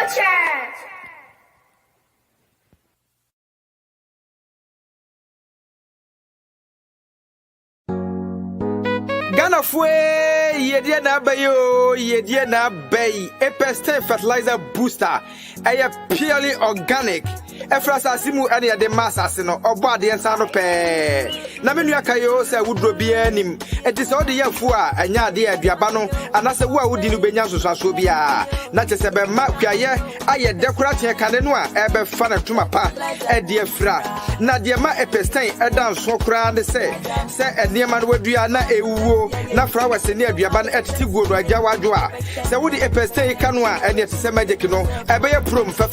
Church. Ghana fue yedie na bayo yedie na bay Epeste fertilizer booster aya purely organic efrasa simu ane ya de massa no obo ade ensa no pe na menu akayo se wudro bia nim enti se ode yafu a anya ade aduaba no anase wo a wudi no benya soso bia na chese be ma kwaye aye dekorate kane no a ebe fa na tuma pa ede efra na de ma Epeste edan so kra de se enema no wadua na ewuwo na flowers ni aduaba na etiti godo agya wadwo a se wudi Epeste kanu a ene tese magic no ebe ye prom fe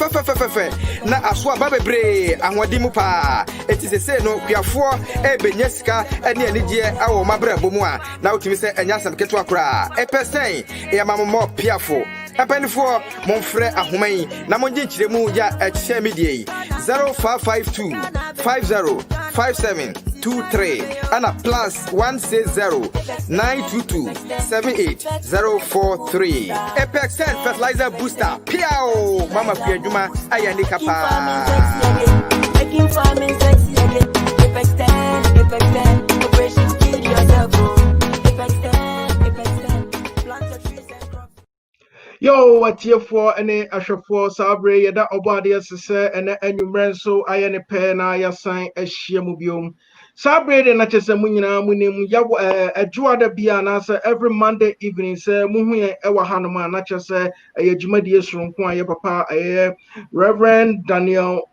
na aso aba bebre ahwadi mu pa etise se no kuafo ebenye sika ene anigye awo mabra bomu a na otimi se enya sam keto akora Epeste e mammo piafo apanifo monfre ahoman na monje nkyiremu ya ehye medie 0552 505723 ana plus 160 922 78043 Epeste fertilizer booster piao mama kuadwuma ayane kapa making farming sexy again. Epeste operation kill yourself. Epeste plant your trees and crops. Yo, what here for any asher for sabre yada obadi asese ene enumren so ayane pe na ya sign ehia mubiom sabre de na chese munyina munim ya adwuada bia na say every Monday evening say muhu e wa hanoma na chese ayejumadi esronko aye papa aye Reverend Daniel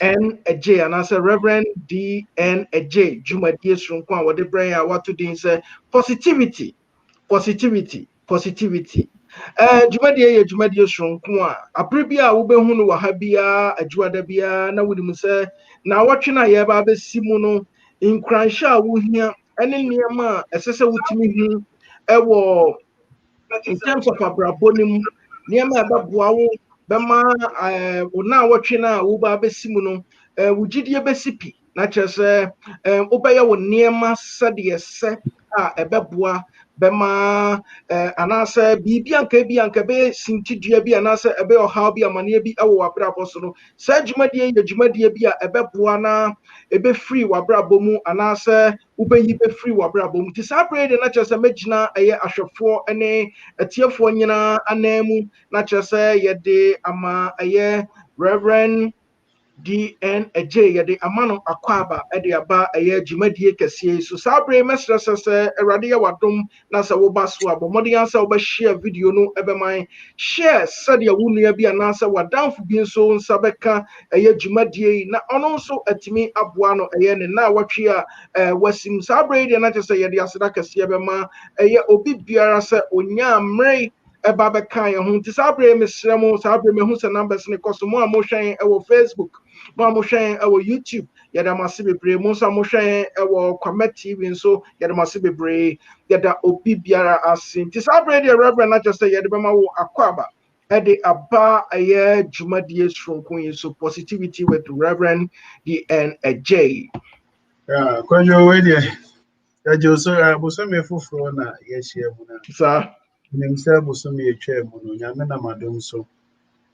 N. Adjei and as a Reverend D. N. Adjei Jumadi esronko a wode brain a watu din say positivity Jumadi shronko a apribia wo behu no wa ha bia adwuada bia na wudi mu se na wotwe na ye ba besimu no inkransha wo hia ene niam esese wutimi hu ewo in terms of abrabonim niam ababoa wo bema wo na wotwe na wo ba besimu no wugidie besipi na chese obeye wo niam sade se a ebeboa bema anase bianka be sintidua bi anase ebe oha bi amane bi awo wabrabo so no sa dwumadie bi a ebeboa na ebe free wabrabo mu anase ubeyi be free wabrabo mu ti sa brede na chese magina eye ahwefo ene atiefo nyina anamu na chese yede ama eye Reverend D.N. Adjei yade amano akwaba ede aba eye dwumadie kese so sabre mesrese se erade ya wadom na se wo baso abomodi ansa wo ba share video no ebe man share said ya wunua bi anasa wadanfo bi nso nsa beka eye dwumadie na ono nso atimi aboa no eye ne na watwe a wasim sabre de na tese yade aseda kese ebe ma eye obi biara se onya mrei eba beka ye ho ti sabre mesremo sabre mehu se numbers ne kosomo a mo hwen e Facebook mo hwen e YouTube yada mase bebre mo so mo hwen e Kwame TV nso yada mase bebre yada obi biara asin ti sabre de Reverend na just yada bema wo akwaba e de aba aye dwumadie stronko yin so positivity with Reverend D.N. Adjei kwajo we de yajo so abosomi fufuro na yehia mu na sa nimsa bosomi etwa mu no nyame na madom so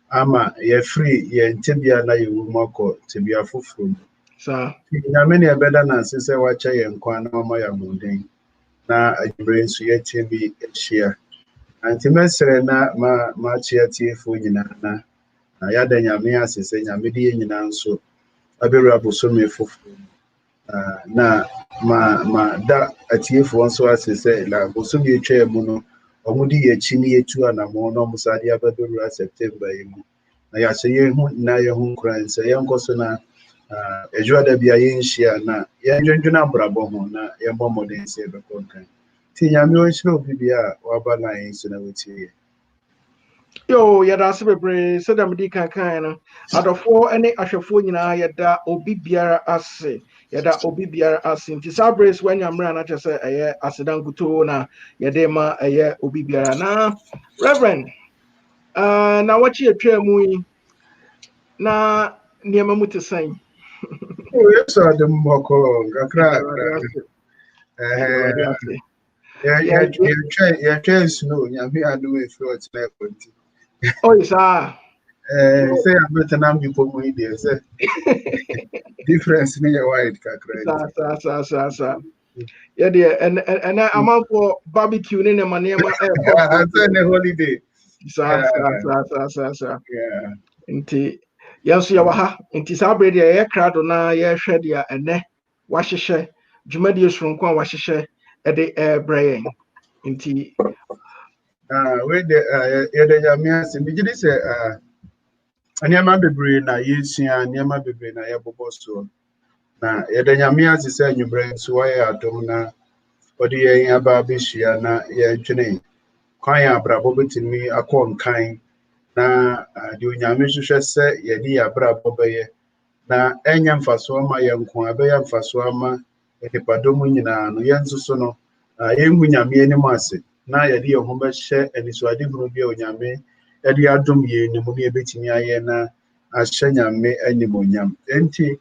ama ye free ye ntebia na ye wumako tebia fufuru sa nyame ne ebeda na sese wacha ye nkwa na mama ya munden na adwure nso ye tebi ehia anti mesere na ma chia tiefo nyina na ya da nyame asese nyame de nyina nso abewura bosomi fufuru na ma da atiefo nso asese la bosomi etwa mu no omudi ye chini yetu anamo no musadi ababewura September yemu na ya seye hu na ye hu kranse ye nkoso na ejuada bia ye nhia na ye ndwendwena brabo ho na ye bomoden se be konkan ti nyame o hiro bibia waba na yin so na wetie yo yada ase bebre se da medi kan no adofo ene ahwefo nyina yada obi biara ase nti sabres wanya mra na chese eye asedankuto na yade ma eye obi biara na Reverend na wachi etwa mu yi na niema mu tesan o yeso adem moko gakra ya try snow nyame adu e front na konti oh isa Say I'm better than people who there. Say difference in your white kakra. Sa. Yeah, dear, and I'm out for barbecue in the manema airport. I said a holiday. Sa. Yeah. Nti yɛnso yɛwɔ ha nti saa bere deɛ yɛyɛ krado na yɛrehwɛ deɛ ɛnɛ wahyehyɛ dwumadie soronko a wahyehyɛ ɛde ɛrebrɛ yɛn nti Wait the Yamias, Mijini say, Anyama bebre na yesua, Anyama bebre na yabobɔ so. Na Yamias is saying you bring so I atom na ɔde yɛn aba abɛhyia na yɛdwene kwan a abrabɔ bɛtumi akɔ nkan na deɛ onyame hwehwɛ sɛ yɛde yɛ abrabɔ bɛyɛ na ɛnyɛ mfasoɔ ma yɛn nko a ɛbɛyɛ mfasoɔ ama nnipadɔm nyinaa no yɛn nso so no yɛnhu nyame anim ase na yɛde yɛn ho bɛhyɛ anisoadehunu bi a onyame yɛde adom yɛn ne mu na yɛbɛtumi ayɛ na ahyɛ nyame animonyam enti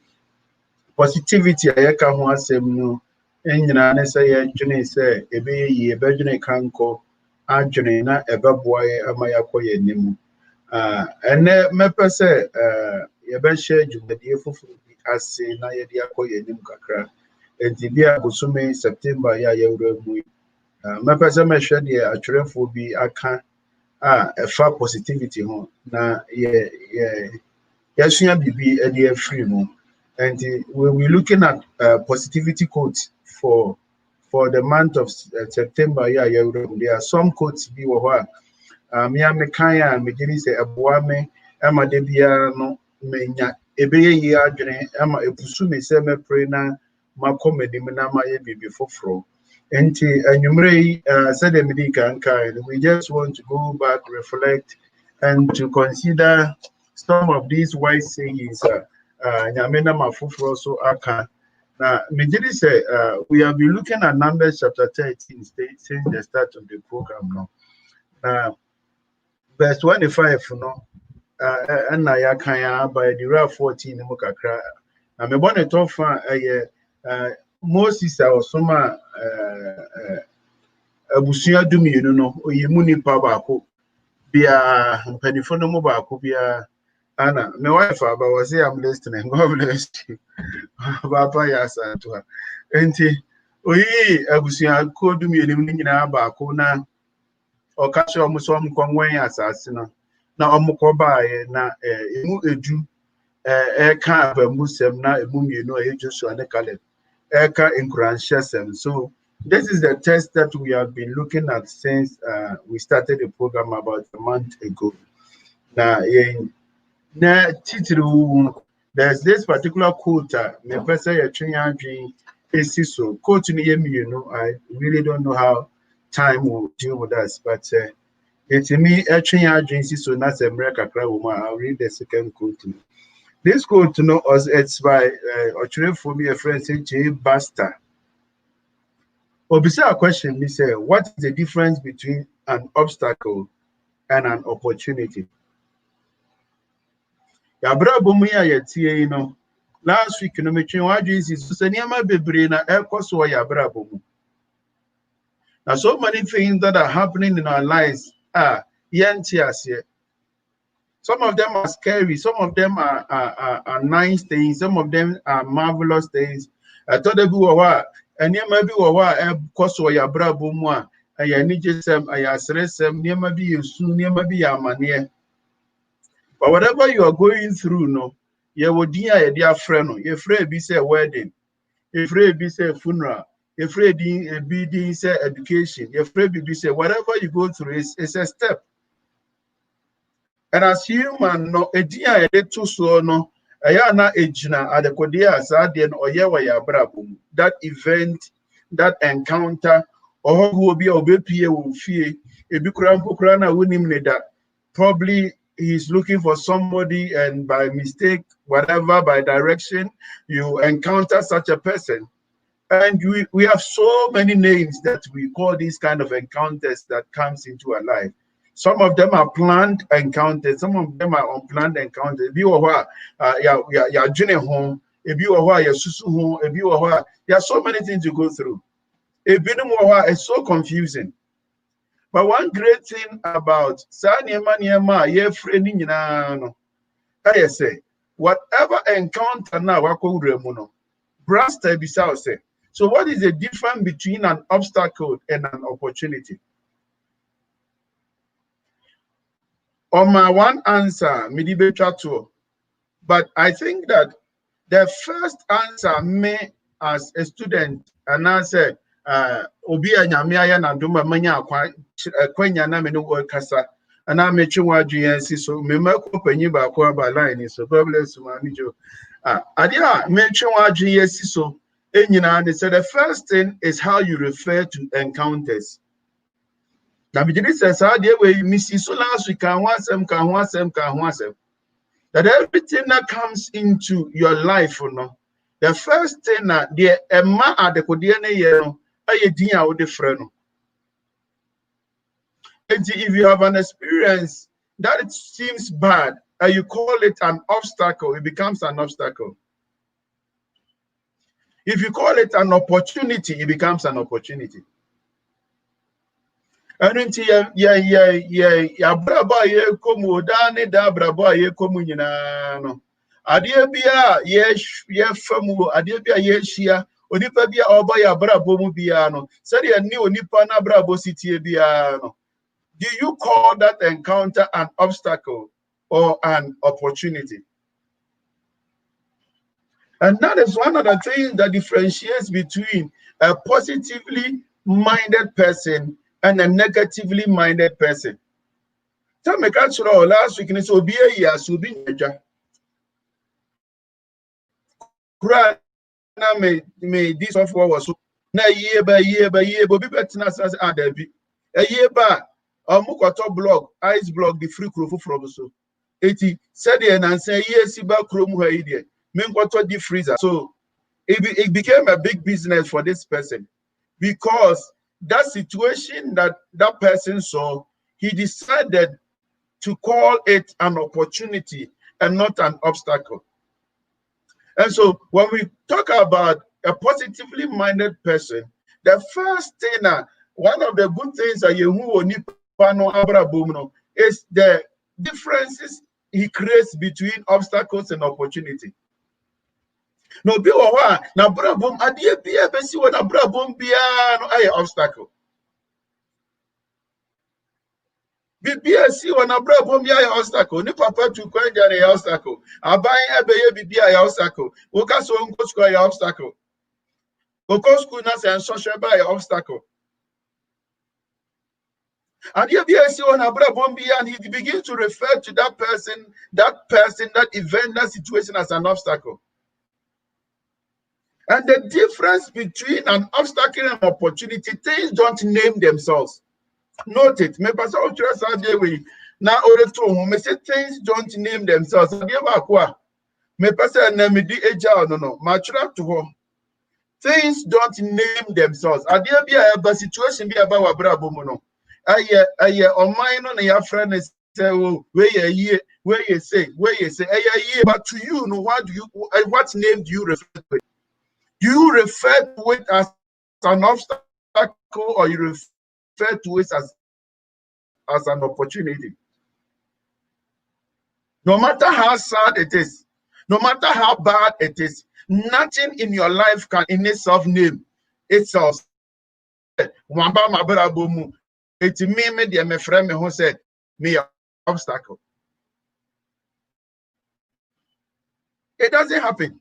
positivity a yɛka ho asɛm no nyinaa ne sɛ yɛdwene sɛ ɛbɛyɛ yie ɛbɛdwene kankɔ adwene na ɛbɛboa yɛn ama yɛakɔ yɛn anim ɛnɛ mɛpɛ sɛ yɛbɛhyɛ dwumadie foforɔ bi ase na yɛde akɔ yɛn anim kakra enti bi a bosome September yɛ a yɛwura mu yi mɛpɛ sɛ mɛhwɛ deɛ atwerɛfoɔ bi aka a ɛfa positivity ho na yɛsua biribi de afiri mu. And we'll be looking at positivity quotes for the month of September. Yeah, there are some quotes be what me kaya me gini say aboame ama de bia no menya ebeye yi adwene ama epusu me se me pray na makomedi me na ma ye bibi foforo. Enti anwumre yi said me di kankai we just want to go back, reflect and to consider some of these wise sayings. Nyamena mafufuro so aka na mejidi say we have been looking at Numbers chapter 13 since the start of the program now. Verse 25 no and na ya kan ya by the ra 14 mu kakra na me bone to fa Moses a osoma abusua dumienu no oyemu nipa baako bia mpanifo no mu baako bia Anna, my wife, but was here. I'm listening. God bless you. Papa, yes, to her. Enti, oyi, abusia ko du mi enim nyina ba ko na o ka se omo so omo konwen asase no. Na omo ko baaye na emu edu ka ba musem na emu mienu a Joshua ne Caleb. Ka enkuranhyesem. So, this is the test that we have been looking at since we started the program about a month ago. Now, na titiri there's this particular quote me pese ya twenya adwen esi so quote ni ye mienu I really don't know how time will deal with us but it's me twenya adwen esi so na semre kakra wo ma I'll read the second quote. This quote no it's by Otwerefo bi a friend say J Buster. Obisa a question me say what is the difference between an obstacle and an opportunity? Yabra bomu ya yetie no last week no metwe wadwe isi so se niam bebre na ekoso yabra bomu. Now so many things that are happening in our lives are yentiase. Some of them are scary, some of them are nice things, some of them are marvelous things. I thought they be wa niam bi wa ekoso yabra bomu a aya ni jesem aya sresem niam bi yesu niam bi ya amane. But whatever you are going through, no, you will dear a dear friend, your friend be say wedding, your friend be say funeral, your friend be say education, your friend be say whatever you go through is a step. And as human, no, a dear a little so no, ayana ejina adekodia sadian or yawa brabum. That event, that encounter, or who will be obepie will fear a bikram pokrana winning that probably. He's looking for somebody, and by mistake, whatever, by direction, you encounter such a person. And we have so many names that we call these kind of encounters that comes into our life. Some of them are planned encounters, some of them are unplanned encounters. If you are journey home, if you are susu home, if you are there are so many things you go through. If you know it's so confusing. But one great thing about Sanyama Niama, ye friend in Yanano, I say, whatever encounter now, Wako Remuno, Braster Bisao say. So, what is the difference between an obstacle and an opportunity? On my one answer, Midibe Chato, but I think that the first answer me as a student, and I said, Obi Anyamia na Duma Manya Quenya na menu kasa, and I met you what GNC, so me penny ba line, so God bless you, Manijo. Adia, met you what GNC, so, and you know, so the first thing is how you refer to encounters. Now, this says, how the way you miss so last week, can once them. That everything that comes into your life, you know, the first thing that the Emma at the Kodiana, you know, I deal with the friend. And if you have an experience that it seems bad, and you call it an obstacle, it becomes an obstacle. If you call it an opportunity, it becomes an opportunity. And until ya braba ye komu dane da braba ye komu nyina no ade bia ye famu ade bia ye hia onipa bia oba ya brabo mu bia no said ye ni onipa na brabo sitie bia no. Do you call that encounter an obstacle or an opportunity? And that is one of the things that differentiates between a positively minded person and a negatively minded person. Tell me, last week, so be a year, so be a me this software was so na year by year, but be better as a year back. Mukoto blog, ice blog, the free crew from so. 80 said and say, yes, about Chrome, who idiot. Minkoto the freezer. So it became a big business for this person because that situation that that person saw, he decided to call it an opportunity and not an obstacle. And so when we talk about a positively minded person, the first thing, one of the good things that is the differences he creates between obstacles and opportunity. No, be wa na brabom adie bia besi wo na brabom bia no aye obstacle. Bibia si wo na brabom bia aye obstacle. Ni papa tu kwanja na obstacle. Aban ebeye bibia aye obstacle. Wo ka so nko school aye obstacle. Oko school na se social ba aye obstacle. And bia si wo na brabom bia, and he begins to refer to that person, that event, that situation as an obstacle. And the difference between an obstacle and opportunity, things don't name themselves. Note it. Me pass out way. Now order to me say things don't name themselves. Me pass na me di eja no. Machura to home. Things don't name themselves. Adia be a situation be about wa brabo mu no. Aye on mine no na your friend say oh where you say aye but to you no what name do you refer to it? Do you refer to it as an obstacle or you refer to it as an opportunity? No matter how sad it is, no matter how bad it is, nothing in your life can in itself name itself. Wamba mabara bomu. It's me dear my friend who said me obstacle. It doesn't happen.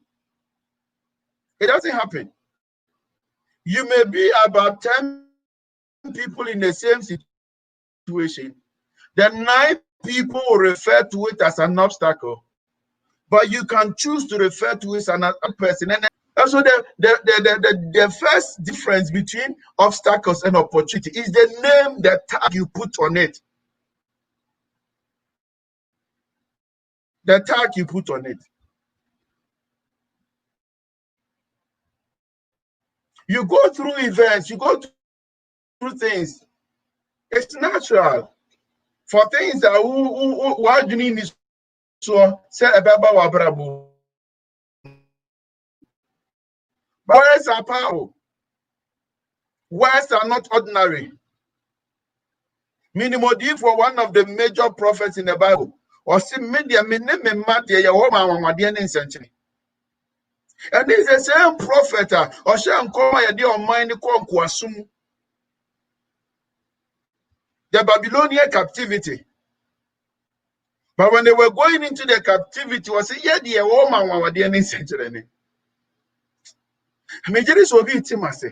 It doesn't happen. You may be about 10 people in the same situation. The 9 people will refer to it as an obstacle, but you can choose to refer to it as another person. And also the first difference between obstacles and opportunity is the name, the tag you put on it. The tag you put on it. You go through events, you go through things. It's natural for things that what you need is so say about wabrabu. But words are powerful. Words are not ordinary. Minimum for one of the major prophets in the Bible. Or see media me your home and century. And this is the same prophet or shall come my idea on mind the Babylonian captivity. But when they were going into the captivity, was a yeah, the woman were the end century. Majority will be intimacy.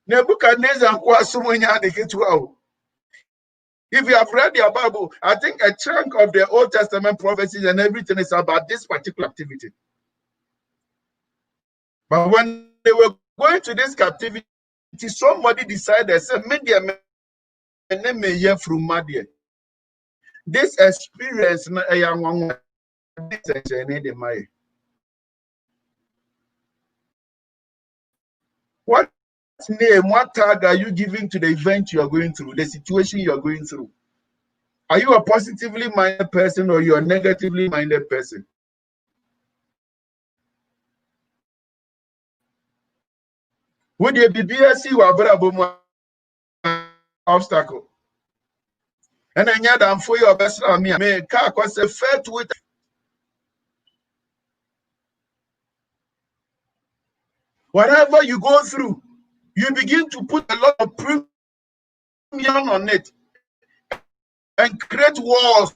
Nebuchadnezzar was so many had to get to out. If you have read your Bible, I think a chunk of the Old Testament prophecies and everything is about this particular activity. But when they were going to this captivity, somebody decided, say, media may hear from Madia. This experience, what name, what tag are you giving to the event you are going through, the situation you are going through? Are you a positively minded person or you are a negatively minded person? Would you be BSC or obstacle? And I know that for your best, I mean, car was a fair to it. Whatever you go through, you begin to put a lot of premium on it and create walls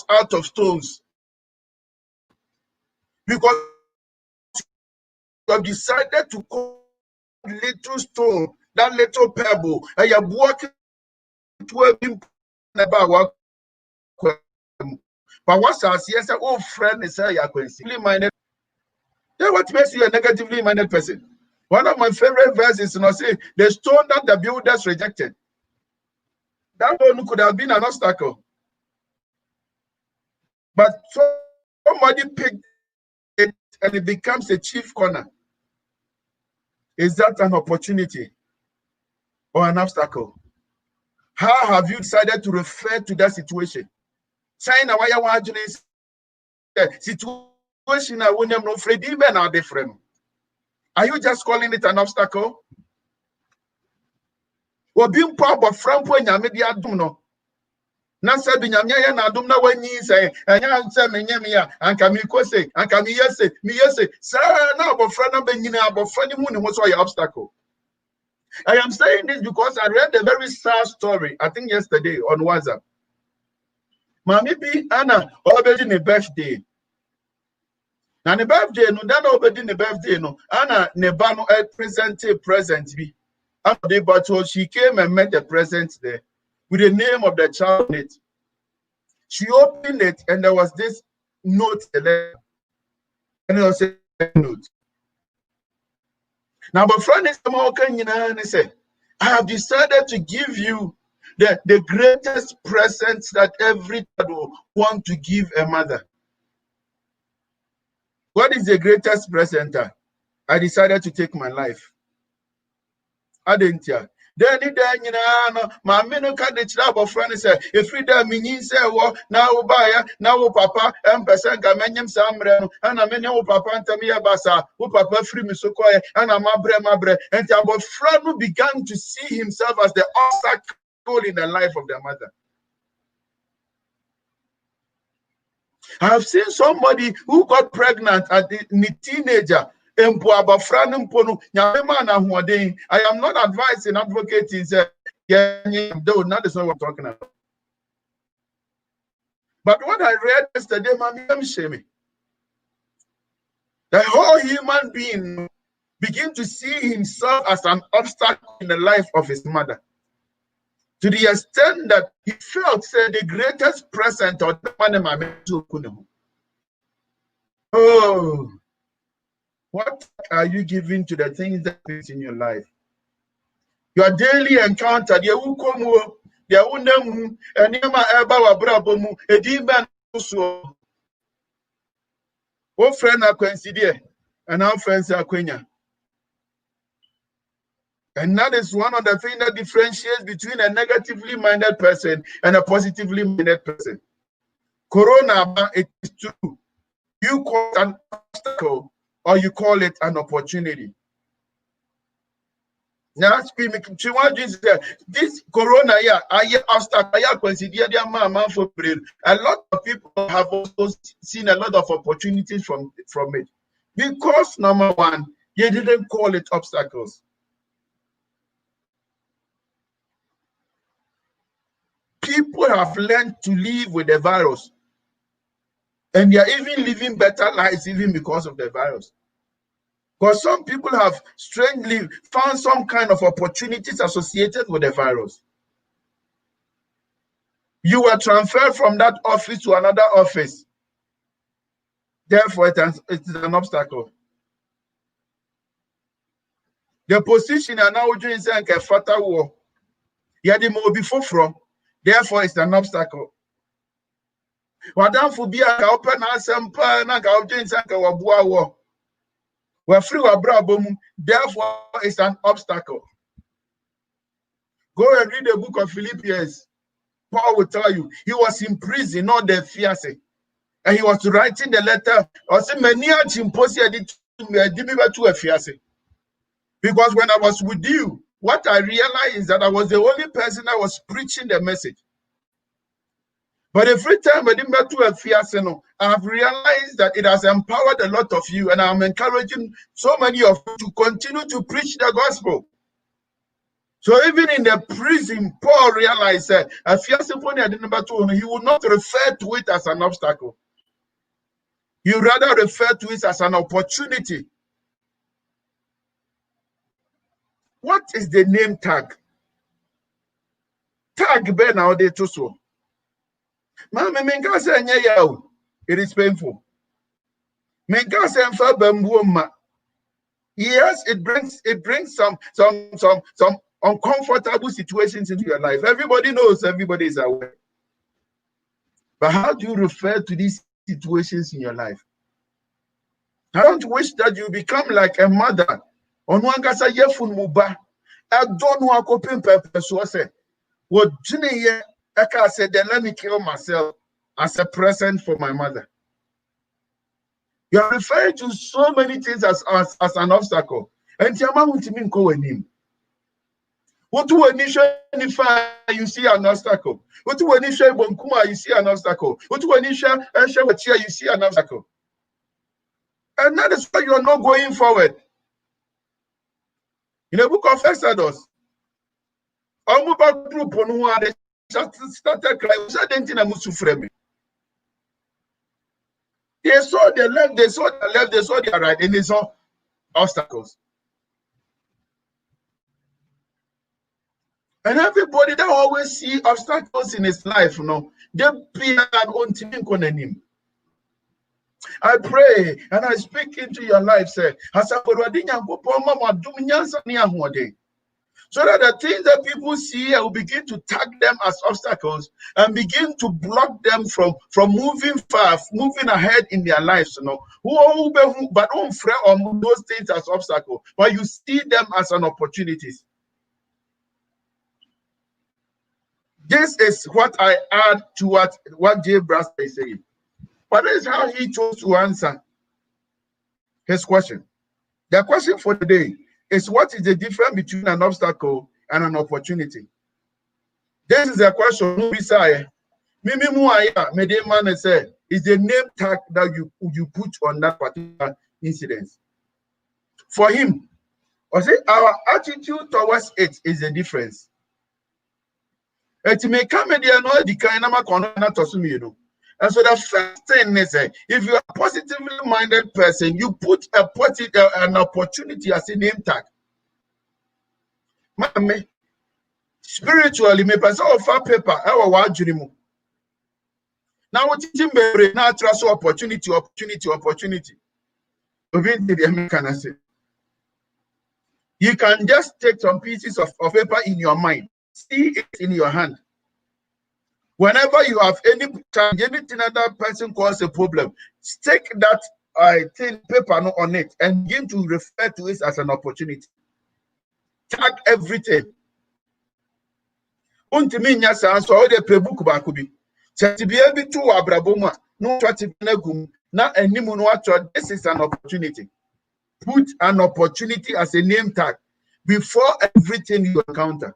out of stones because you have decided to call little stone, that little pebble, and you're walking to a about what. But what's our yes, oh friend is a negatively minded. Then what makes you a negatively minded person? One of my favorite verses, say the stone that the builders rejected. That one could have been an obstacle. But somebody picked it and it becomes a chief corner. Is that an opportunity or an obstacle? How have you decided to refer to that situation? China, why you want situation I won't know Freddy men are different. Are you just calling it an obstacle? Or being part of Franco and Yamedia Dumno? Nansa Binyamia na Dumna when you say, and Yansa Menyamia, and Kamiko say, and Kamia say, me say, sir, now about friend of Benina, about Freddie Moon was your obstacle. I am saying this because I read a very sad story, I think yesterday on WhatsApp. Mami bi Anna obedi ne birthday. Na ne birthday no dan obedi ne birthday no Anna ne ba no present bi. After the battle, she came and met the present there with the name of the child on it. She opened it and there was this note, and it was a note. Now, my friend is and he said, I have decided to give you the greatest present that every child will want to give a mother. What is the greatest present? I decided to take my life. I didn't hear. Then my men can the child of friends say, if we da mean say, well, now buy now papa, and person gamanium samre, and a many papa and Tamia Basa, who papa free me so quiet, and a mabre, and our friend who began to see himself as the obstacle in the life of their mother. I have seen somebody who got pregnant at the teenager. I am not advising, advocating, though that is not what I'm talking about. But what I read yesterday, I'm shaming. The whole human being begin to see himself as an obstacle in the life of his mother. To the extent that he felt said the greatest present or the money. Oh. What are you giving to the things that is in your life? Your daily encounter, the Ukomu, the Unemu, and Yama Eba Brabomu, a demon also. Oh, friend, are coincident, and our friends are Quenya. And that is one of the things that differentiates between a negatively minded person and a positively minded person. Corona, it is true. You call it an obstacle or you call it an opportunity. Now, this corona here, I obstacle, consider their man for brain. A lot of people have also seen a lot of opportunities from it. Because number one, you didn't call it obstacles. People have learned to live with the virus. And they are even living better lives even because of the virus. Because some people have strangely found some kind of opportunities associated with the virus. You were transferred from that office to another office. Therefore, it is an obstacle. The position are now doing a fatal war. You had more before from. Therefore, it's an obstacle. Madam Fubia open us some pan and I'll doing a war. We're free or brabum. Therefore, it's an obstacle. Go and read the book of Philippians. Paul will tell you he was in prison, not the fiancé. And he was writing the letter. Because when I was with you, what I realized is that I was the only person that was preaching the message. But every time I didn't to a fiancé, I have realized that it has empowered a lot of you, and I'm encouraging so many of you to continue to preach the gospel. So even in the prison, Paul realized that a fiancé, he would not refer to it as an obstacle. You rather refer to it as an opportunity. What is the name tag? Tag be now they too so. It is painful. Yes, it brings some uncomfortable situations into your life. Everybody knows, everybody is aware. But how do you refer to these situations in your life? I don't wish that you become like a mother. Onwangasa yefun muba. I don't know how to pay so say. What Junior Eka said, then let me kill myself as a present for my mother. You are referring to so many things as an obstacle. And what to initially you see an obstacle. What to initially bonkuma you see an obstacle. What to initially you see an obstacle. And that is why you are not going forward. In the book of Exodus, group on who they started crying. They saw the left, they saw the left, they saw the right, and they saw obstacles. And everybody that always see obstacles in his life, they be an own team on him. I pray and I speak into your life, say, so that the things that people see, I will begin to tag them as obstacles and begin to block them from moving fast, moving ahead in their lives. But don't fret on those things as obstacles, but you see them as an opportunities. This is what I add to what Jay Brass is saying. But this is how he chose to answer his question. The question for today is, what is the difference between an obstacle and an opportunity? This is a question is the name tag that you put on that particular incident. For him, our attitude towards it is the difference. It may come in the kind of and so the first thing is, if you are a positively minded person, you put an opportunity as a name tag. Spiritually, me person offer paper. Now what is it? Now trust opportunity. You can just take some pieces of paper in your mind, see it in your hand. Whenever you have anything that person calls a problem, stick that paper on it and begin to refer to it as an opportunity. Tag everything. So the pre-book bakubi. This is an opportunity. Put an opportunity as a name tag. before everything you encounter.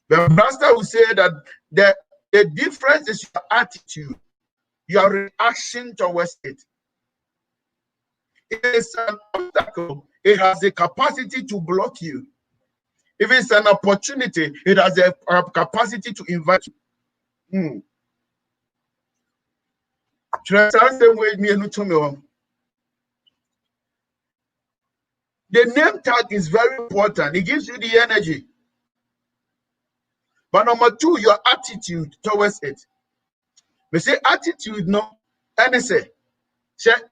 The master will say that the difference is your attitude, your reaction towards it. If it's an obstacle, it has the capacity to block you. If it's an opportunity, it has a capacity to invite you. The name tag is very important. It gives you the energy. But number two, your attitude towards it. We say attitude, no, and say,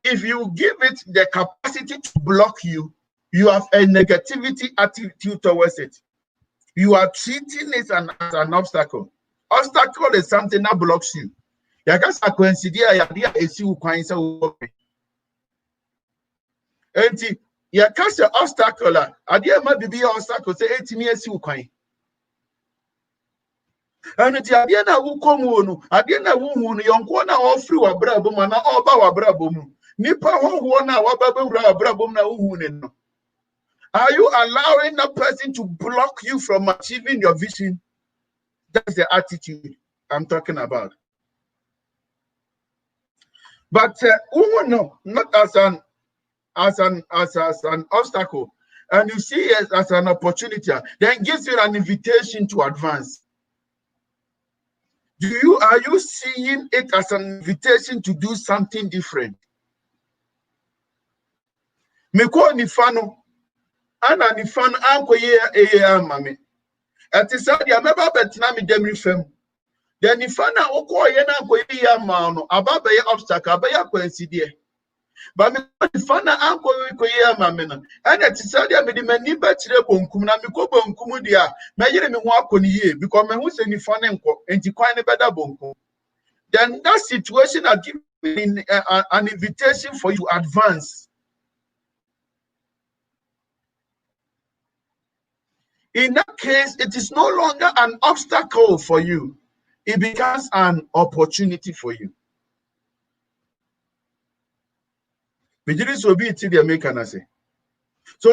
if you give it the capacity to block you, you have a negativity attitude towards it. You are treating it as an obstacle. Obstacle is something that blocks you. And you cast the obstacle. Idea might be obstacle. Say 18 years you can. And it's idea na who come on. Idea na who young one offer wa brabo man or bawa brabo. Nipa who na wababa brabo na who. Are you allowing that person to block you from achieving your vision? That's the attitude I'm talking about. But no, not as an obstacle, and you see it as an opportunity, then gives you an invitation to advance. Are you seeing it as an invitation to do something different? Meko nifano, ana nifano anko ye mami. Ati saudi ameba betina mi demri fem. Then nifana oko ye na anko ye mano ababa ye obstacle abaya coincide. But me fana anko ye mami na. And ati saudi amedi mani bachire bonkum na miko bonkum dia. Me yere me ho akoni ye because me hu se nifana enko enti kwan ne beda bonkum. Then that situation has given an invitation for you to advance. In that case, it is no longer an obstacle for you. It becomes an opportunity for you. So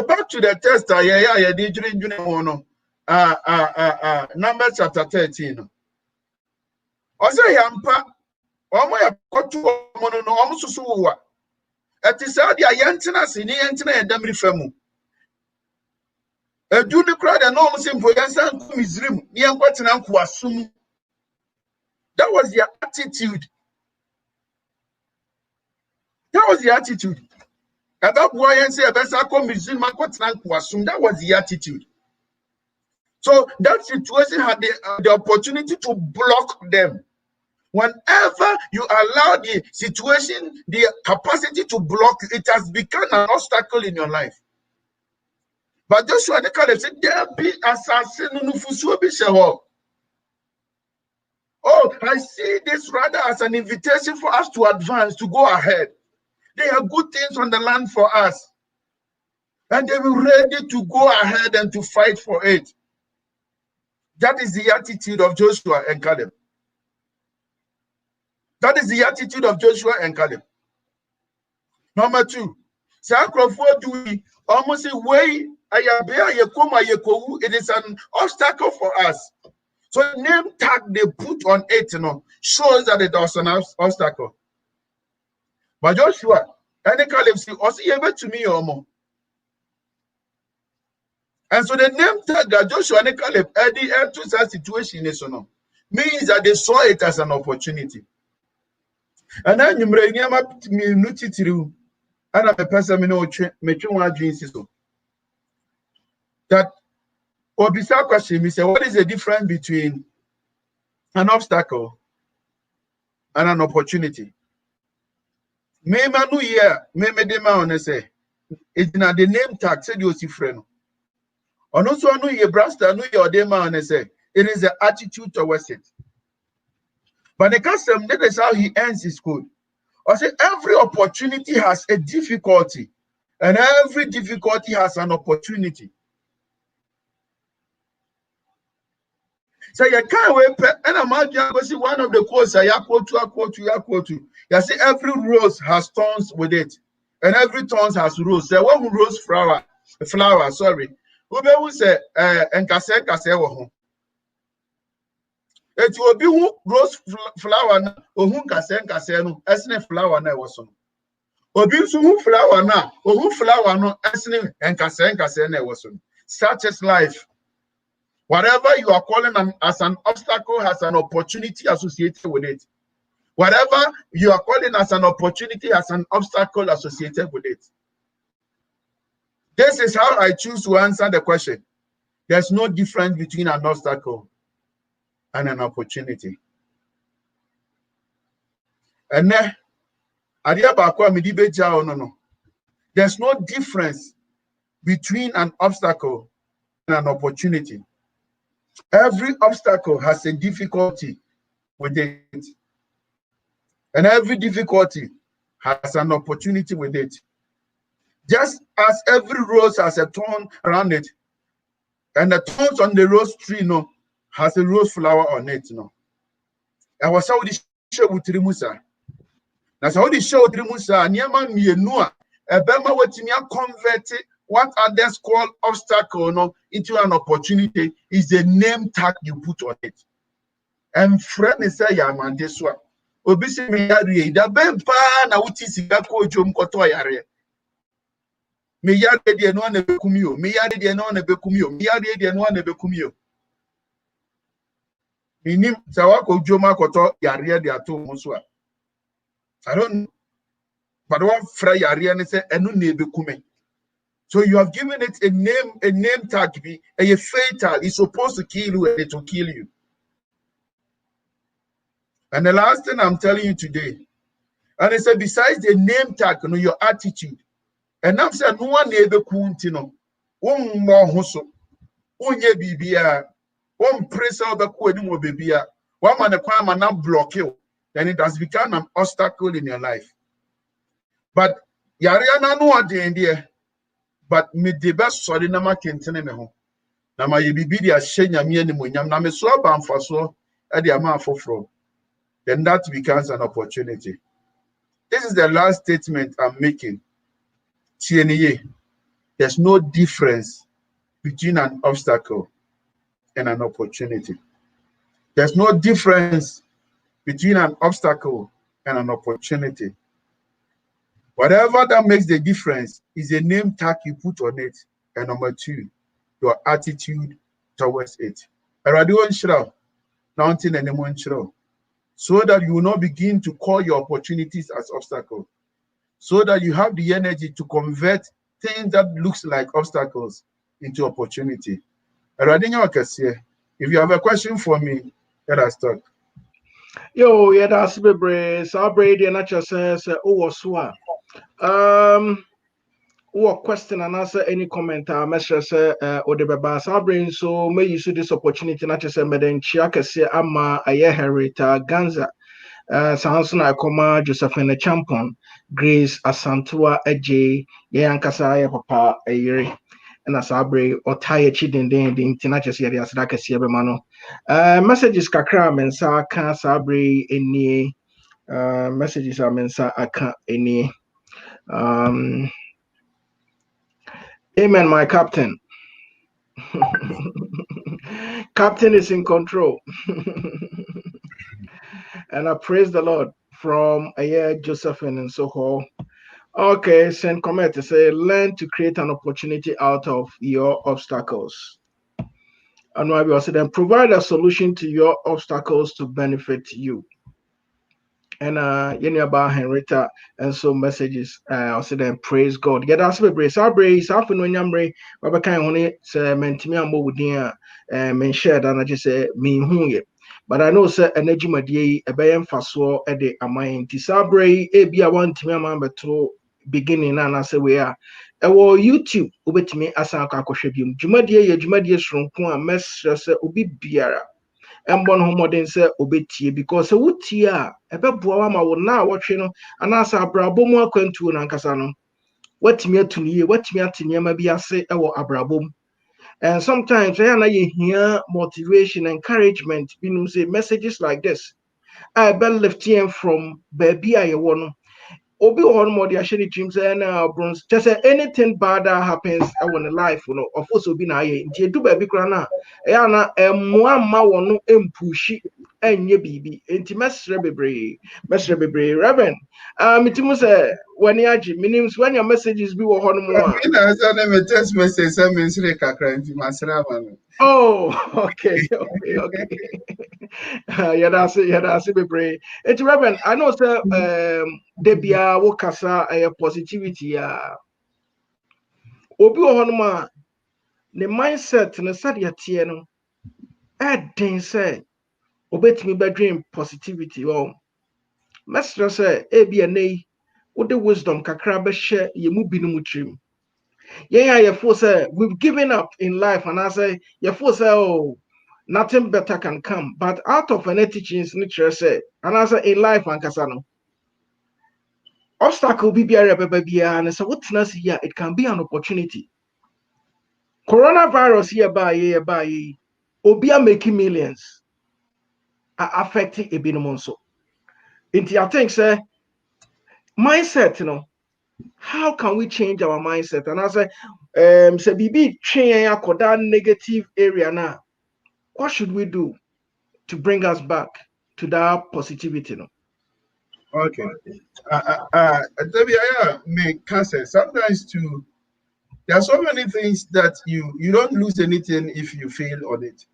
back to the test. Numbers chapter 13. Also, yampa. Omo ya kotu omo no omo susu wa. Etisa dia yentina sini yentina edamri femu. Do the crowd and almost simple That was their attitude. That was the attitude. That was the attitude. So that situation had the opportunity to block them. Whenever you allow the situation, the capacity to block, it has become an obstacle in your life. But Joshua the Caleb said, there be assassin. Oh, I see this rather as an invitation for us to advance, to go ahead. There are good things on the land for us. And they were ready to go ahead and to fight for it. That is the attitude of Joshua and Caleb. That is the attitude of Joshua and Caleb. Number two, almost a way. It is an obstacle for us. So the name tag they put on it, shows that it was an obstacle. But Joshua, and the Caleb say, also able to me or more. And so the name tag that Joshua and the Caleb added to that situation means that they saw it as an opportunity. And then you bring him up to me, and I'm a person that Obisa question me say, what is the difference between an obstacle and an opportunity? Me manu here, me dema on say, it's not the name tag said you see friend. And also anu ye brasta anu ye dema on say, it is the attitude towards it. But the custom, that is how he ends his code. I say every opportunity has a difficulty, and every difficulty has an opportunity. So you can't wait, and I'm going to see one of the quotes. I quote to. You see, every rose has thorns with it, and every thorns has rose. So one rose flower, sorry, Who say nkase wo ho. Eti obi hu rose flower na ohun nkase no esne flower na e wo so. Obi nso hu flower na ohun flower no esne nkase na e wo so. Such is life. Whatever you are calling as an obstacle has an opportunity associated with it. Whatever you are calling as an opportunity has an obstacle associated with it. This is how I choose to answer the question. There's no difference between an obstacle and an opportunity. And then, there's no difference between an obstacle and an opportunity. Every obstacle has a difficulty with it. And every difficulty has an opportunity with it. Just as every rose has a thorn around it, and the thorns on the rose tree has a rose flower on it. I was how the show with Rimusa. That's how the show with Rimusa, Niaman Mienua, a Bema Wetimia converted what others call obstacle into an opportunity is the name tag you put on it. And friend is say Yaman this one. Obisi me yare da ben pa na wuti sika ko jom koto yare. Me yare de no na bekumio, me yare de no na bekumio, me yare de no na bekumio. Minim sawa ko jom koto yare de ato muso a. I don't know. But one fra yare ne say enu na bekume. So you have given it a name tag be a fatal. It's supposed to kill you and it will kill you. And the last thing I'm telling you today, and I said, besides the name tag, your attitude. And I'm saying, no one ever kuntino, more hoso, unye bibia, press out the queen bibia, one man a crime and not block you, then it has become an obstacle in your life. But Yariana no idea, but me the best sorry na makentene me ho. Na ma ye bibidi a shenya me animonyam na me so abamfaso e de ama afoforo. Then that becomes an opportunity. This is the last statement I'm making. There's no difference between an obstacle and an opportunity. There's no difference between an obstacle and an opportunity. Whatever that makes the difference is a name tag you put on it. And number two, your attitude towards it. So that you will not begin to call your opportunities as obstacles. So that you have the energy to convert things that looks like obstacles into opportunity. If you have a question for me, let us talk. Yo, yeah, that's Bebre. Sabre, the natural says, oh, swa. What question and answer any comment? Mesra say, or the Baba Sabre, so may you see this opportunity, not to say, Madam Chiaka say, Ama, Aye Herita, Ganza. Sahanson Akoma, Josephine Champon, Grace Asantua, Adjei, Yankasa, Papa, a year, and a sabre or tie chidin the Tinajas Yadias Dakas Yabemano. Messages Kakra Mensa, Ka Sabre, any messages are Mensa, Aka, any. Amen, my captain. Captain is in control. And I praise the Lord from a year Josephine and Soho. Okay, send comment to say learn to create an opportunity out of your obstacles. And why we also then provide a solution to your obstacles to benefit you. And about Henrietta and so messages also then praise God. Get us a brace. Our brace often when you're Baba kind on it, mentimi ambo with men shared and I just say me who. But I know sir energy madie a bayan faso at the amine tisabre a be a one to me amber to beginning and I say we are. YouTube ubet me asanka koshebim. Jumadie shrunku a mess ubi biara. Mbon homoden se obetie because wutia ebeboa wa ma wo na wotwe no anasa abrabom akwantuo na nkasa no watimi atuniye watimi ateniema bi ase ewo abrabom. And sometimes na ye hear motivation, encouragement, say messages like this I be lifting from baby ayewo no obi on more the shady dreams and bronze. Just say anything bad that happens in life, of course, will be na ye. Do baby crana. Yana ma wonu empushi enye bibi. Enti mesre bebre. Reverend, mitimu say when yaji minims when your messages be wo hono mo a. I send them a text message. Send me straight kakra into my server. Oh, okay. Yada se bebre. Enti Reverend, I know say debia wo kasa positivity obi wɔ hɔnom a ne mindset ne sɛdeɛ teɛ no ɛden sɛ obetumi bɛdwen positivity wɔ mɛsrɛ sɛ ebi ɛnɛ yi wode wisdom kakra bɛhyɛ yɛ mu binom tirim yɛn a yɛfo sɛ we've given up in life anaasɛ yɛfo sɛ oh nothing better can come but out of any teachings ne kyerɛ sɛ anaasɛ in life ankasa no obstacle bi biara bɛba biara ne sɛ wotena ase yi a it can be an opportunity. Coronavirus here by obia making millions are affecting a binum so. Into I think say mindset, how can we change our mindset? And I say BB change that negative area now. What should we do to bring us back to that positivity? Okay. May cancer sometimes too. There are so many things that you don't lose anything if you fail on it.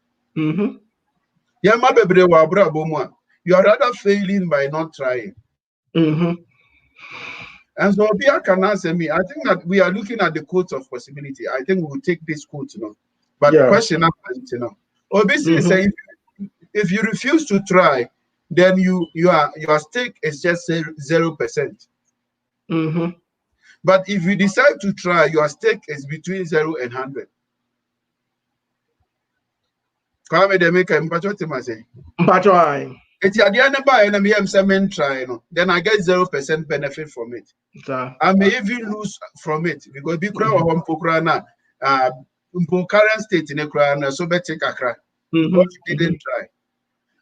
Yeah, my baby, you are rather failing by not trying. And so Bia can answer me. I think that we are looking at the quotes of possibility. I think we'll take this quote, But the question after, obviously say if you refuse to try, then your stake is just 0%. But if you decide to try, your stake is between 0 and 100. Come they make a say. It's at the end of my enemy try, then I get 0% benefit from it. I may even lose from it because be crowd one pokrana current state in a crown, so better kakra. But you didn't try.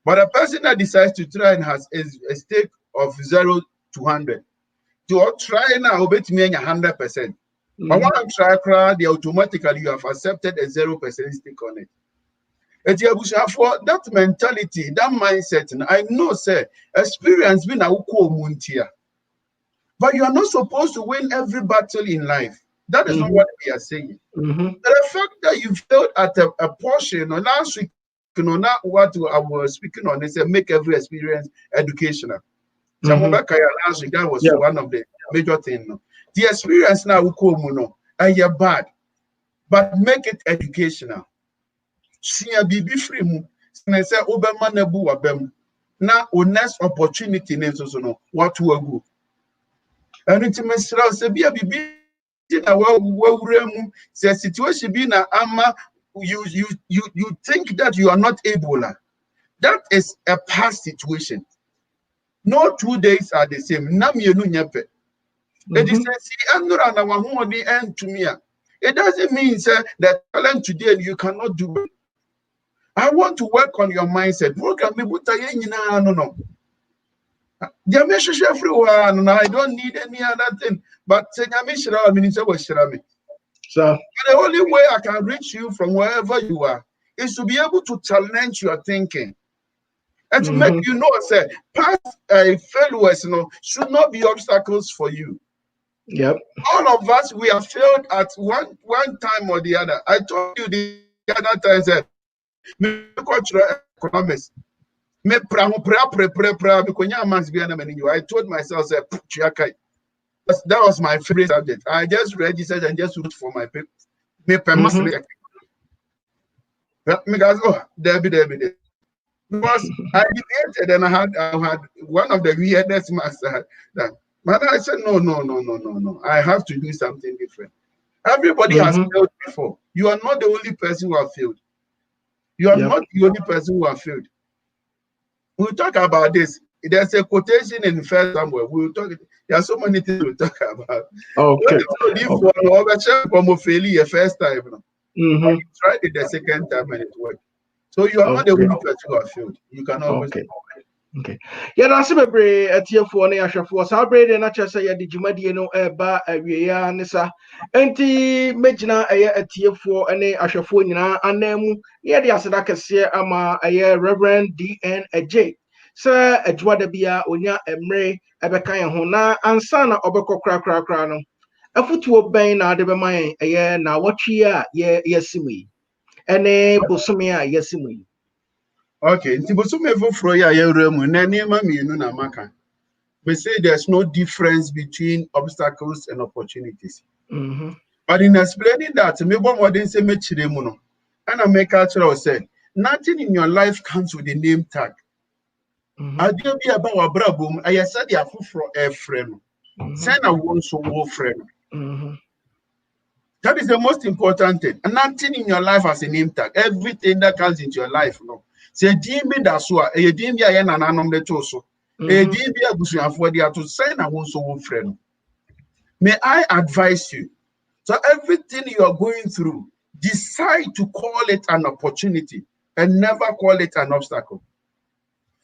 But a person that decides to try and has a stake of 0 to 100. To try now, bet me 100%. But when I try crowd, automatically you have accepted a 0% stake on it. For that mentality, that mindset, and I know, sir, experience been a muntia. But you are not supposed to win every battle in life. That is not what we are saying. The fact that you failed at a portion, last week, not what I was speaking on, is make every experience educational. Last week, that was one of the major things. The experience now and you're bad, but make it educational. See a BB free mu. Say Obama nebu wabem. Na o next opportunity names also no what to go. And it means say be a BB na wa say situation be na ama you think that you are not able. That is a past situation. No 2 days are the same. Na mienu nyepe. It is see anura na wa hu the end to me. It doesn't mean say that talent today you cannot do it. I want to work on your mindset. No. There may be everyone. I don't need any other thing. But so the only way I can reach you from wherever you are is to be able to challenge your thinking and to make you know, say, past failures, should not be obstacles for you. Yep. All of us, we have failed at one time or the other. I told you the other time that economics. I told myself that was my favorite subject. I just registered and just wrote for my paper. Because I debated and I had one of the weirdest masters that. But I said no. I have to do something different. Everybody has failed before. You are not the only person who has failed. You are not the only person who has failed. We'll talk about this. There's a quotation in First Samuel. We'll talk. There are so many things we'll talk about. Okay. The first time, but you tried it the second time and it worked. So you are not the only person who has failed. You can always. Okay. Yeah, that's a very tier for an Asha for Sabre and Nacha say the Jimadiano Eba Avia Nissa. Anti Majina a tier for an Asha for and then yeah, the Asadaka say ama a Reverend D.N. Adjei. Sir Edwadabia Unya Emre Ebekaya Hona and Sana Obeko Crano. A foot to obey now the Bemai a year now what ya yesimi. And a Bosumia yesimi. Okay, nti bosume foforo ya yewura mu na niema mienu na maka. We say there's no difference between obstacles and opportunities. Mm-hmm. But in explaining that, me bon modern say me chire mu no. And I make cultural said, nothing in your life comes with a name tag. Adio bi aba wa brabom, ayesa dia foforo e frɛ no. Say na won so wo frɛ no. That is the most important thing. And nothing in your life has a name tag. Everything that comes into your life, no. Say dimbi da so a dimbi aye na nanom de to so. Dimbi abusuafo de ato say na won so wo frɛ no. May I advise you, so everything you are going through, decide to call it an opportunity and never call it an obstacle.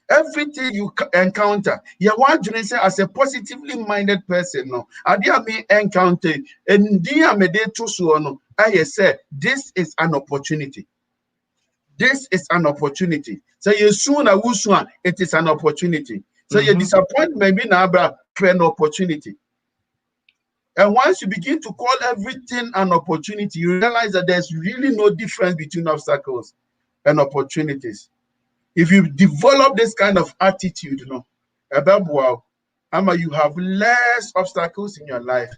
Everything you encounter, you want to say as a positively minded person, no. Adia me encounter and dia me de to so no. I say this is an opportunity. This is an opportunity. So you soon a wuswan, it is an opportunity. So your disappointment be na bra an opportunity. And once you begin to call everything an opportunity, you realize that there's really no difference between obstacles and opportunities. If you develop this kind of attitude, you know, you have less obstacles in your life.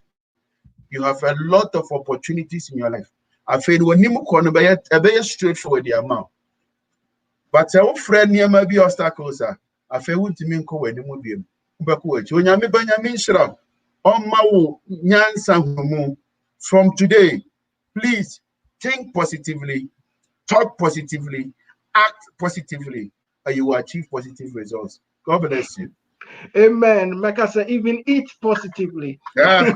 You have a lot of opportunities in your life. I feel when you be straightforward the amount. But our friend near may be obstacles. I feel what you mean go when you move him. When you mean Benjamin Shra, on my from today, please think positively, talk positively, act positively, and you will achieve positive results. God bless you. Amen. Makasa even eat positively. Yeah.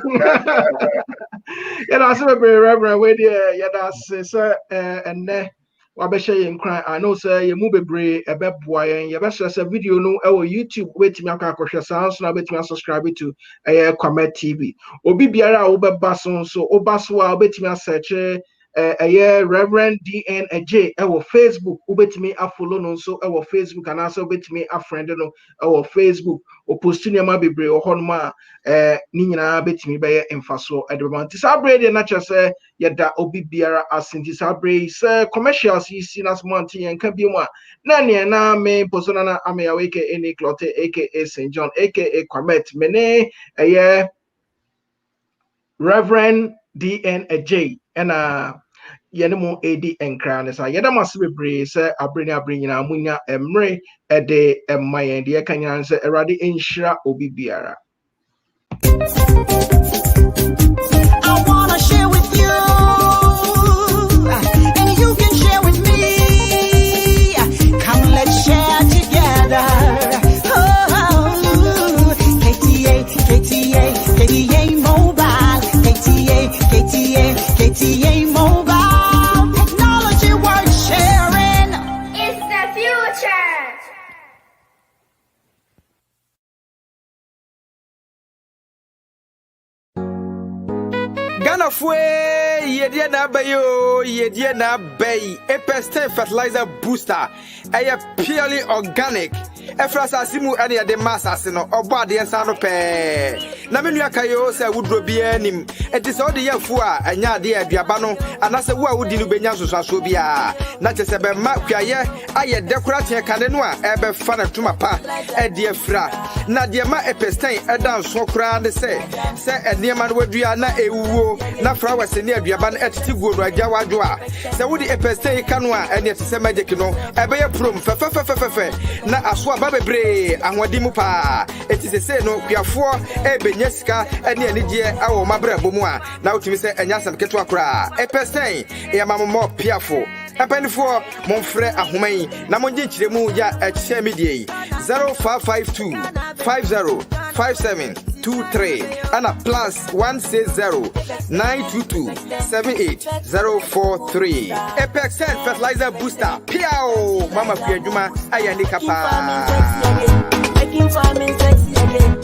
Yeah, that's a very reverend way there. Yeah, that's sir. And wabɛhyɛ yɛn kran I know sɛ yɛn mu bebree ɛbɛboa yɛn yɛbɛhyɛ sɛ video no ɛwɔ YouTube wobɛtumi akɔ akɔhwɛ saa nso na wobɛtumi subscribe to Kwame TV obi biara a wobɛba so nso woba so a wobɛtumi asɛkyɛ Reverend D.N. Adjei ɛwɔ Facebook wobɛtumi afollow no nso ɛwɔ Facebook anaasɛ wobɛtumi afriend no ɛwɔ Facebook opostu nneɛma bebree wɔ hɔ nom a ne nyinaa bɛtumi bɛyɛ mfasoɔ ɛde bɛma nti saa berɛ deɛ na kyerɛ sɛ yɛda obi biara ase nti saa berɛ yi sɛ commercials yi si na so ante yɛnka bi mu a na neɛ na me mposo na ameya aka ne clote aka St. John aka Kwamet me ne ɛyɛ Reverend D.N. Adjei ɛna yɛne mo edi enkra ne sa yɛda mase bebree sɛ abre ne abre nyina munya emre ɛde ɛma yɛn de yɛka nyina sɛ Awurade enhyira obi biara. I wanna share with you, and you can share with me. Come, let's share together. Oh, KTA Mobile, KTA Mobile. Technology worth sharing. It's the future. Ghana fue yedie na bayo yedie na bay Epestin fertilizer booster aya purely organic efrasa asimu ene de massas no obo ade ensa no pe na menu akayo se wudro bia nim enti se ode yafu a anya ade aduaba no anase wo a wudi no benya soso bia na che se be ma kwaye aye decoration kane no a ebe fa na tuma pa e de afra na de ma Epestin edan so kra ne se enema no wadua na ewuo na flowers ne aduaba no etiti guo no agya wadwo a se wudi Epestin kanu a ene te se magic no ebe ye prom fe na aso aba bebre anwadi mu pa eti se no kwiafo ebenya sika ene anigye awo mabra bomu a na utimi se enya sam keto akora Epestin e mammo piafo apanifo monfrɛ ahoman na monje nkyiremu ya ɛkyɛ medie 0552 5057 923 and a +160-922-78043. Apex 10 fertilizer booster. Piao, Mama Piajuma, Ayanika Pa. Making farming sexy again.